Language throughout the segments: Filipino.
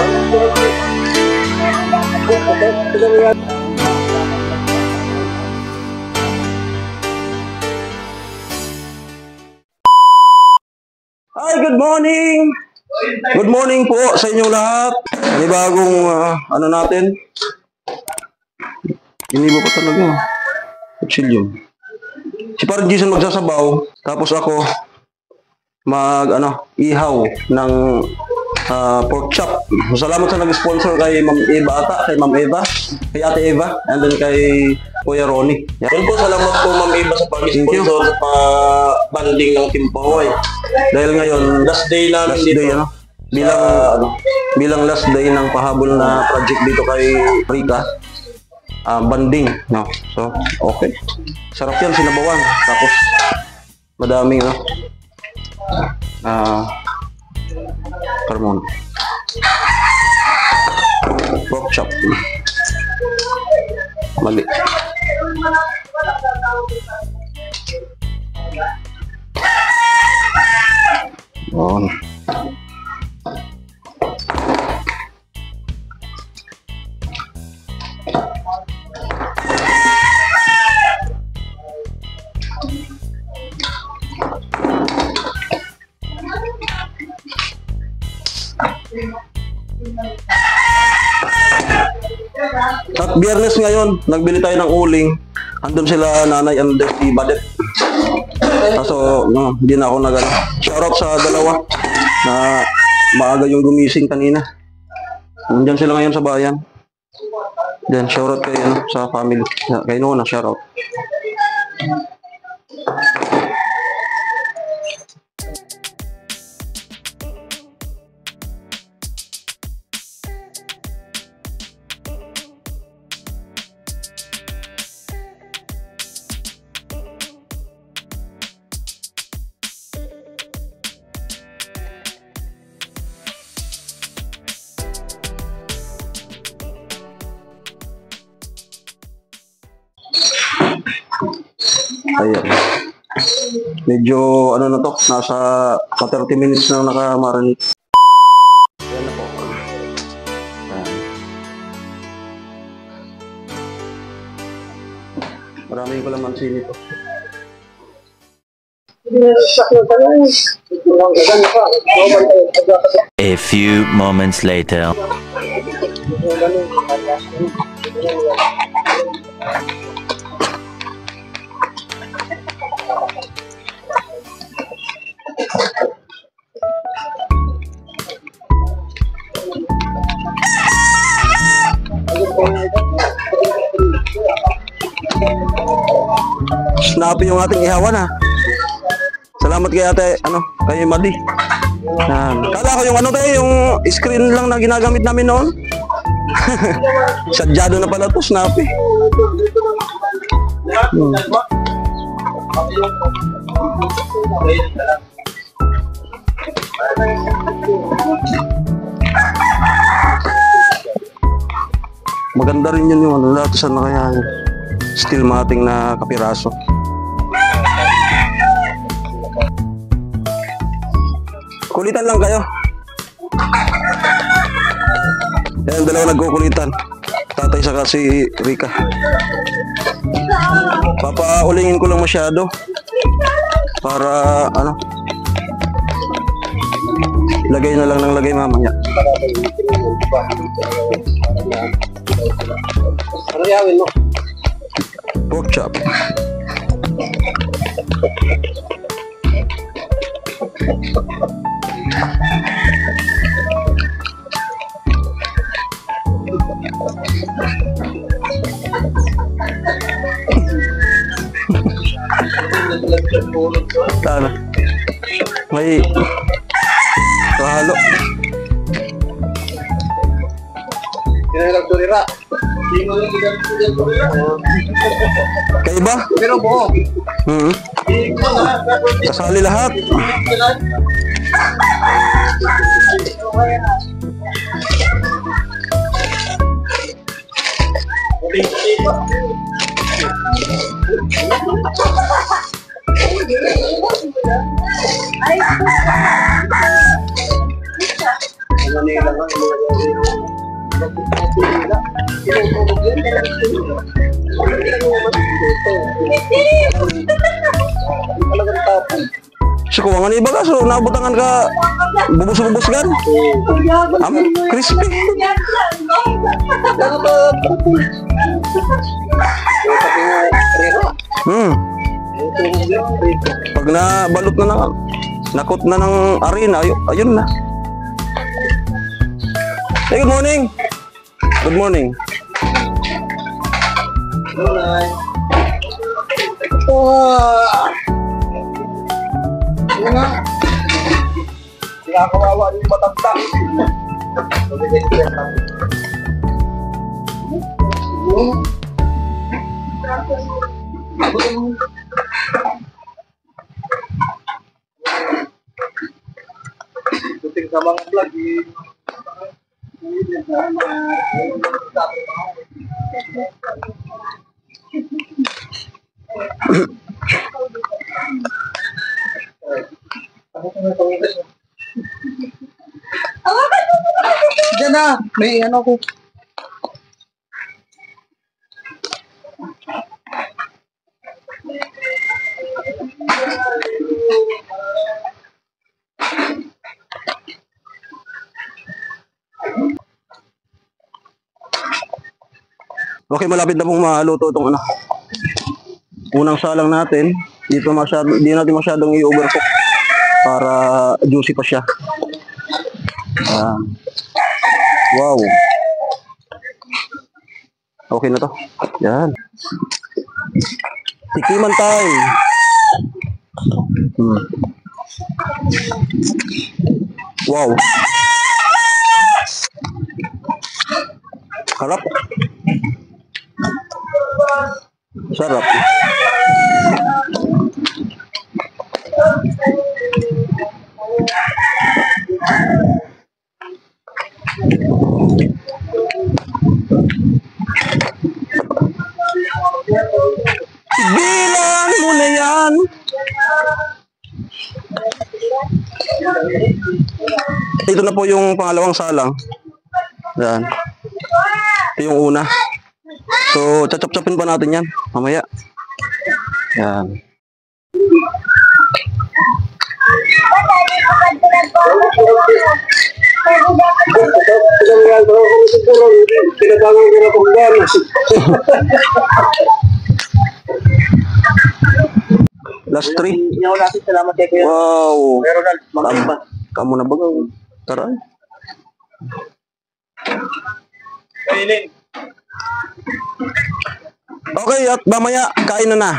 Hi, good morning! Good morning po sa inyong lahat. Bagong ano natin. Inibo pa talaga. Kutsilyo. Si Parang Jason magsasabaw, tapos ako ihaw ng pork chop. Salamat sa nag-sponsor kay Ma'am Eva kay Ma'am Eva, kay Ate Eva, and then kay Kuya Ronnie. Yan po, salamat po Ma'am Eva sa pag-sponsor sa banding ng Team Paway. Dahil ngayon, last day namin dito. Bilang last day ng pahabol na project dito kay Rika. Banding, no? So, okay. Sarap yan, sinabawan. Tapos, madaming, karmon. Pork chop. Mali. Yun. At Biyernes ngayon, nagbili tayo ng uling. Andun sila nanay and si Badet. So, hindi na ako shoutout sa dalawa na maaga yung gumising kanina. Nandiyan sila ngayon sa bayan. Then, shoutout kay sa family. Kay Nona, shoutout. Ayan. Medyo na to, nasa 30 minutes na nakamarinate. Ayan na po. Ayan. Maraming kalamansi nito. A few moments later. Snappy yung ating ihawan Salamat kay ate, kay Madi. Kala ko yung yung screen lang na ginagamit namin noon. Sadyado na pala to, snappy. Maganda rin yun yung latusan na kaya steel mating na kapiraso. Kulitan lang kayo. Yan, dalawa nagkukulitan. Tatay saka si Rika. Papaulingin ko lang masyado. Para lagay na lang ng lagay mamaya. Ano yawin mo? Pork chop. Tana. May kahalo. Kayo ba? Pero po. Kasali lahat. Manila lang. So kung ang iba ka, so nabutangan ka bubus-bubus gan. Crispy. Pag nabalot na nakot na ng arena, ayun na. Hey, good morning. Good morning. Good morning. Ano nga? Sila kawawa yung matanda. Duting sa mga vlog Diyan na, may ano ko. Okay, malapit na pong maluto itong ano. Unang salang natin, di natin masyadong i-overcook para juicy pa siya. Wow. Okay na to. Yan. Tikiman time. Wow. Harap. Sarap. Bilang mo na yan. Ito na po yung pangalawang salang. Yan. Ito yung una. So, chachap-chapin pa natin yan. Mamaya. Yan. Last 3. Salamat kay Kuya. Wow. Pero kamu na baga. Tara. Okay, at mamaya kain na.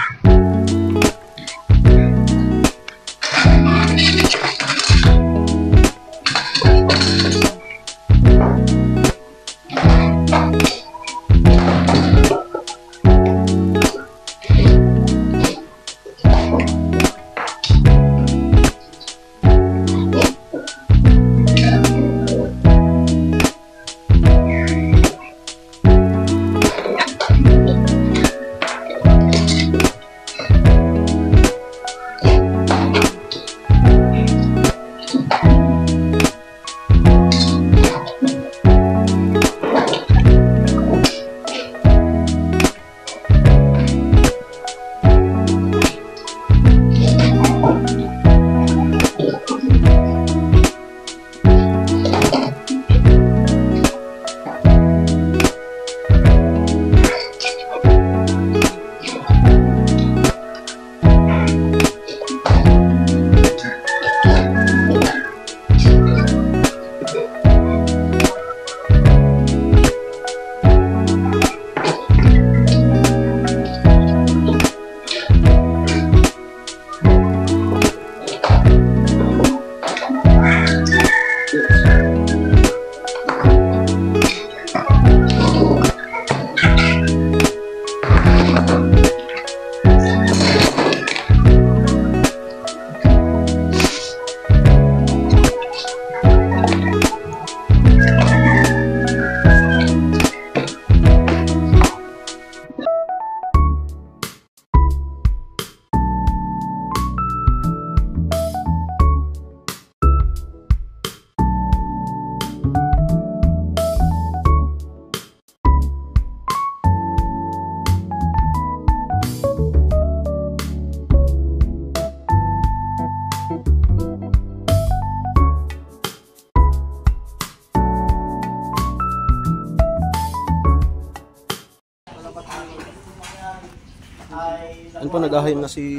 Ano po, nag-ahim na si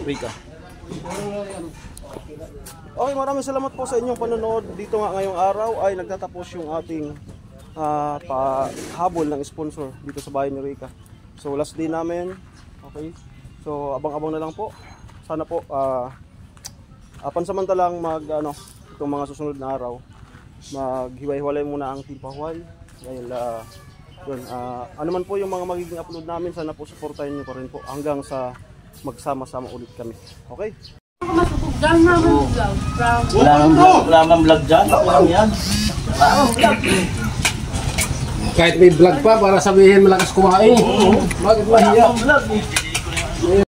Rika. Okay, maraming salamat po sa inyong panonood. Dito nga ngayong araw ay nagtatapos yung ating pahabol ng sponsor dito sa bahay ni Rika. So last day namin. Okay. So abang-abang na lang po. Sana po pansamantalang itong mga susunod na araw maghiwa-hiwalay muna ang Team Pahuay. Dahil ano man po yung mga magiging upload namin, sana po supportahin niyo pa rin po hanggang sa magsama-sama ulit kami. Okay? Wala nang vlog dyan. Walang yan. Kahit may vlog pa para sabihin malakas kumain. Bakit mahiya? Vlog eh.